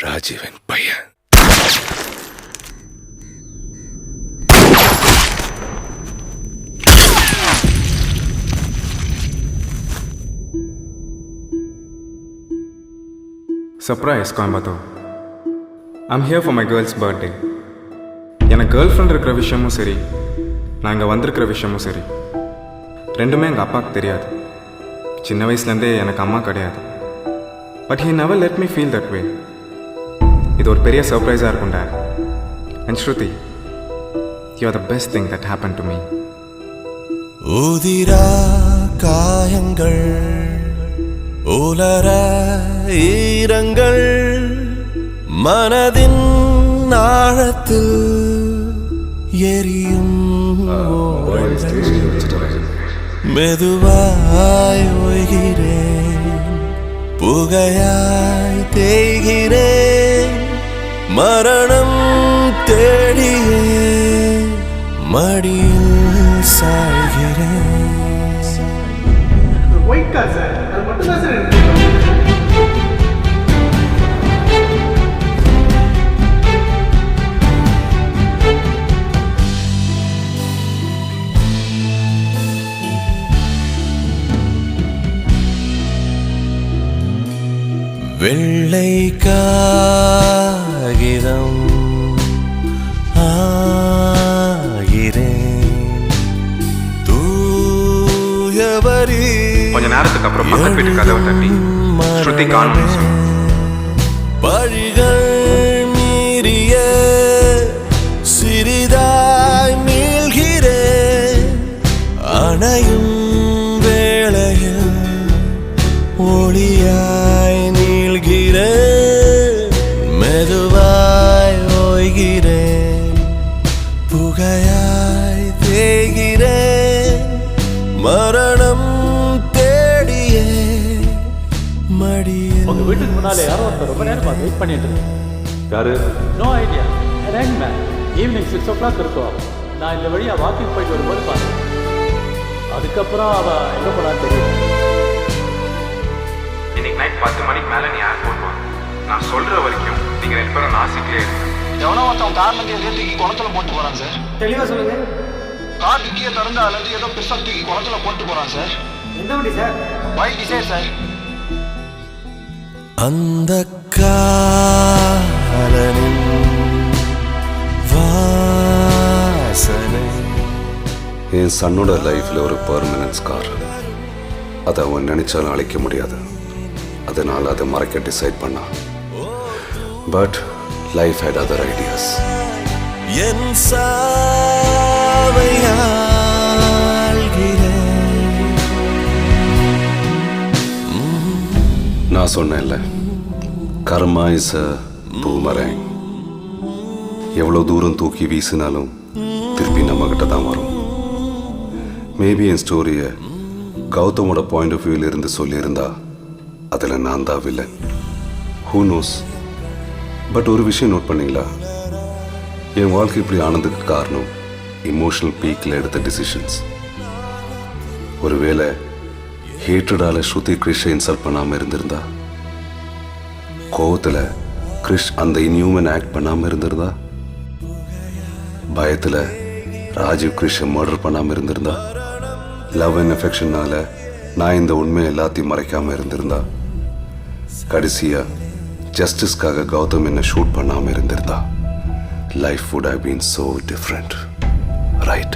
ராஜீவன் பையன். Surprise, Coimbatore. I'm here for my girl's birthday. எனக்கு girl friend இருக்கிற விஷயமும் சரி, நான் இங்கே வந்திருக்கிற விஷயமும் சரி, ரெண்டுமே எங்கள் அப்பாவுக்கு தெரியாது. சின்ன வயசுலேருந்தே எனக்கு அம்மா கிடையாது. But he never let me feel that way. இது ஒரு பெரிய சர்ப்ரைஸாக இருக்கும் Dad. And Shruti, you are the best thing that happened to me. உதிரா காயங்கள் உலர ஈரங்கள் மனதின் ஆழத்தில் எரியும் மெதுவாய் ஓய்கிறேன், புகையாய் தேய்கிறேன், மரணம் தேடியே மடியில் சாய்கிறேன். ஒயிட் கார் சார், அது மட்டும் தான் சார் எனக்கு வெள்ளை காகிதம் ஆகிறேன், தூயவரி கொஞ்ச நேரத்துக்கு அப்புறம் பக்கத்து வீட்டு கதவை தட்டி ஸ்ருதி காணும் சொன்னேன். பழிகள் மீறிய சிறிதாய் மீள்கிறேன், அணையும் வேளையில் ஒளியாய் நீள்கிறேன், மெதுவாய் ஓய்கிறேன், புகையாய் தேய்கிறேன், மரணம் தேடியே மடியில். உங்க வீட்டுக்கு முன்னாலே யாரோ ஒருத்தர் ரொம்ப நேரமா வெயிட் பண்ணிட்டு இருக்கேன். யாரு? No idea. Rank man evening 6 o'clock இருக்கும். நான் இந்த வழியா வாக்கிங் போயிட்டு வரும்போது பார்த்தேன். அதுக்கப்புறம் அவ எங்க போனான்னு தெரியும். இன்னைக்கு நைட் 10 மணிக்கு மேலே நீ ஏர்போர்ட் வாங்க. நான் சொல்கிற வரைக்கும் நீங்கள் 2 பேரும் நாசிக்லேயே இருங்க. எவனோ ஒருத்தன் கார்ல தூக்கி குளத்துல போட்டு போறான் சார். தெளிவாக சொல்லுங்க. கார் டிக்கியை திறந்து அதுல இருந்து ஏதோ பெருசா தூக்கி குளத்துல போட்டு போறான் சார். எந்த வண்டி சார்? White desire sir. அந்த காலனின் வாசனை என் சன்னோட லைஃப்பில் ஒரு பெர்மனன்ட் ஸ்கார். அதை அவன் நினைச்சாலும் அழிக்க முடியாது. அதனால் அதை மறைக்க டிசைட் பண்ணான். But life had other ideas. என் சாவையாள்கிறேன். நான் சொன்னேன்ல, கர்மா இஸ் அ பூமரேங். எவ்வளோ தூரம் தூக்கி வீசினாலும் திருப்பி நம்மக்கிட்ட தான் வரும். மேபி என் ஸ்டோரியை கௌதமோட பாயிண்ட் ஆஃப் வியூவில் இருந்து சொல்லியிருந்தா அதில் நான் தான் வில்லன். Who knows. பட் ஒரு விஷயம் நோட் பண்ணீங்களா, என் வாழ்க்கை இப்படி ஆனதுக்கு காரணம் இமோஷனல் பீக்கில் எடுத்த டிசிஷன்ஸ். ஒருவேளை ஹேட்ரடால ஸ்ருதி கிறிஷை இன்சல்ட் பண்ணாமல் இருந்திருந்தா, கோவத்தில் கிறிஷ் அந்த இன்ஹியூமன் ஆக்ட் பண்ணாமல் இருந்திருந்தா, பயத்தில் ராஜீவ் கிறிஷை மர்டர் பண்ணாமல் இருந்திருந்தா, லவ் அண்ட் அஃபெக்ஷனால நான் இந்த உண்மை எல்லாத்தையும் மறைக்காமல் இருந்திருந்தா, கடைசியாக ஜஸ்டிஸ்க்காக கௌதம் என்னை ஷூட் பண்ணாமல் இருந்திருந்தா, life would have been so different, right?